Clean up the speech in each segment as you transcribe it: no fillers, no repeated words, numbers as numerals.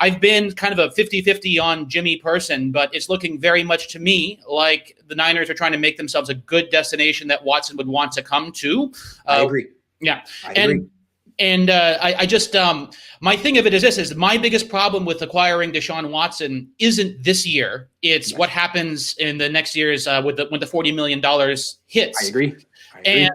I've been kind of a 50-50 on Jimmy person, but it's looking very much to me like the Niners are trying to make themselves a good destination that Watson would want to come to. I agree. Yeah. I agree. And I just my thing of it is this: is my biggest problem with acquiring Deshaun Watson isn't this year. It's what happens in the next years when the $40 million hits. I agree. And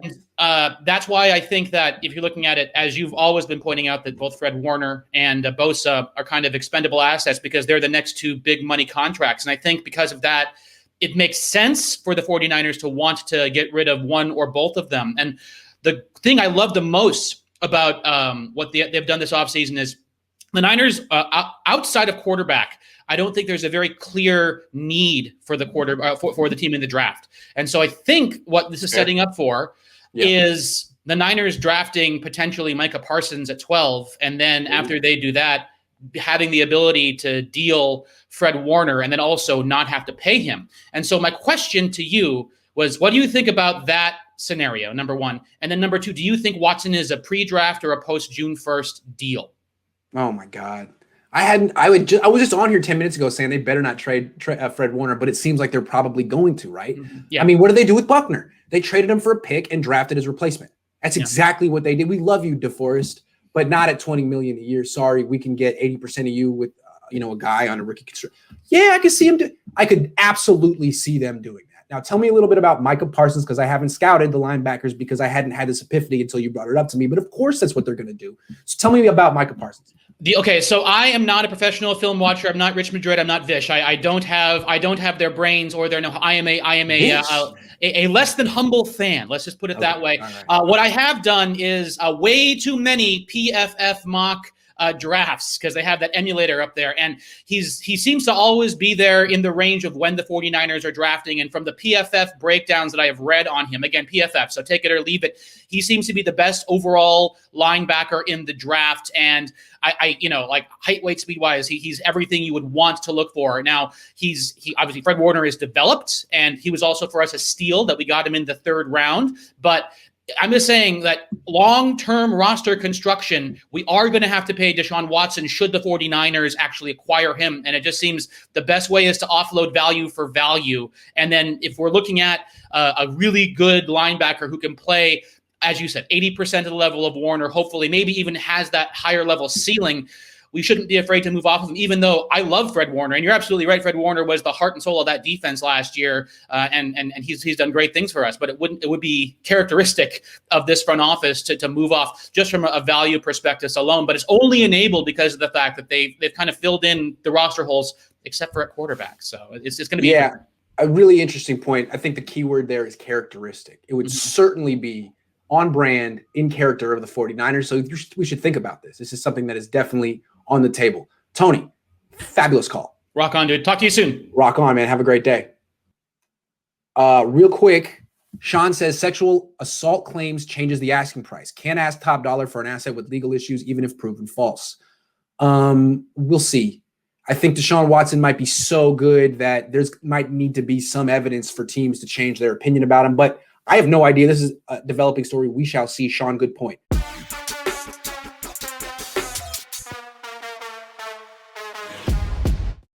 that's why I think that if you're looking at it, as you've always been pointing out, that both Fred Warner and Bosa are kind of expendable assets because they're the next two big money contracts. And I think because of that, it makes sense for the 49ers to want to get rid of one or both of them. And the thing I love the most about what they've done this offseason is the Niners, outside of quarterback, I don't think there's a very clear need for the for the team in the draft. And so I think what this is setting up for is the Niners drafting potentially Micah Parsons at 12. And then after they do that, having the ability to deal Fred Warner and then also not have to pay him. And so my question to you was, what do you think about that scenario, number one? And then number two, do you think Watson is a pre-draft or a post-June 1st deal? Oh, my God. I was just on here 10 minutes ago saying they better not trade Fred Warner, but it seems like they're probably going to, right? Yeah. I mean, what did they do with Buckner? They traded him for a pick and drafted his replacement. That's exactly what they did. We love you, DeForest, but not at $20 million a year. Sorry, we can get 80% of you with a guy on a rookie construct. Yeah, I could see him. I could absolutely see them doing that. Now, tell me a little bit about Micah Parsons, because I haven't scouted the linebackers because I hadn't had this epiphany until you brought it up to me. But of course, that's what they're going to do. So tell me about Micah Parsons. Okay, so I am not a professional film watcher. I'm not Rich Madrid. I'm not Vish. I don't have their brains or their no. I am a less than humble fan. Let's just put it that way. Right. What I have done is way too many PFF mock drafts because they have that emulator up there, and he seems to always be there in the range of when the 49ers are drafting. And from the PFF breakdowns that I have read on him, again, PFF, so take it or leave it, he seems to be the best overall linebacker in the draft. And I like height, weight, speed wise, he's everything you would want to look for. Now he obviously Fred Warner is developed, and he was also for us a steal that we got him in the 3rd round, but I'm just saying that long-term roster construction, we are going to have to pay Deshaun Watson should the 49ers actually acquire him. And it just seems the best way is to offload value for value. And then if we're looking at a really good linebacker who can play, as you said, 80% of the level of Warner, hopefully maybe even has that higher level ceiling, we shouldn't be afraid to move off of him, even though I love Fred Warner. And you're absolutely right. Fred Warner was the heart and soul of that defense last year. And he's done great things for us, but it would be characteristic of this front office to move off just from a value perspective alone. But it's only enabled because of the fact that they've kind of filled in the roster holes, except for at quarterback. So it's going to be a really interesting point. I think the key word there is characteristic. It would certainly be on brand, in character of the 49ers. So we should think about this. This is something that is definitely on the table. Tony, fabulous call. Rock on, dude. Talk to you soon. Rock on, man. Have a great day. Real quick, Sean says sexual assault claims changes the asking price. Can't ask top dollar for an asset with legal issues, even if proven false. We'll see. I think Deshaun Watson might be so good that might need to be some evidence for teams to change their opinion about him, but I have no idea. This is a developing story. We shall see. Sean, good point.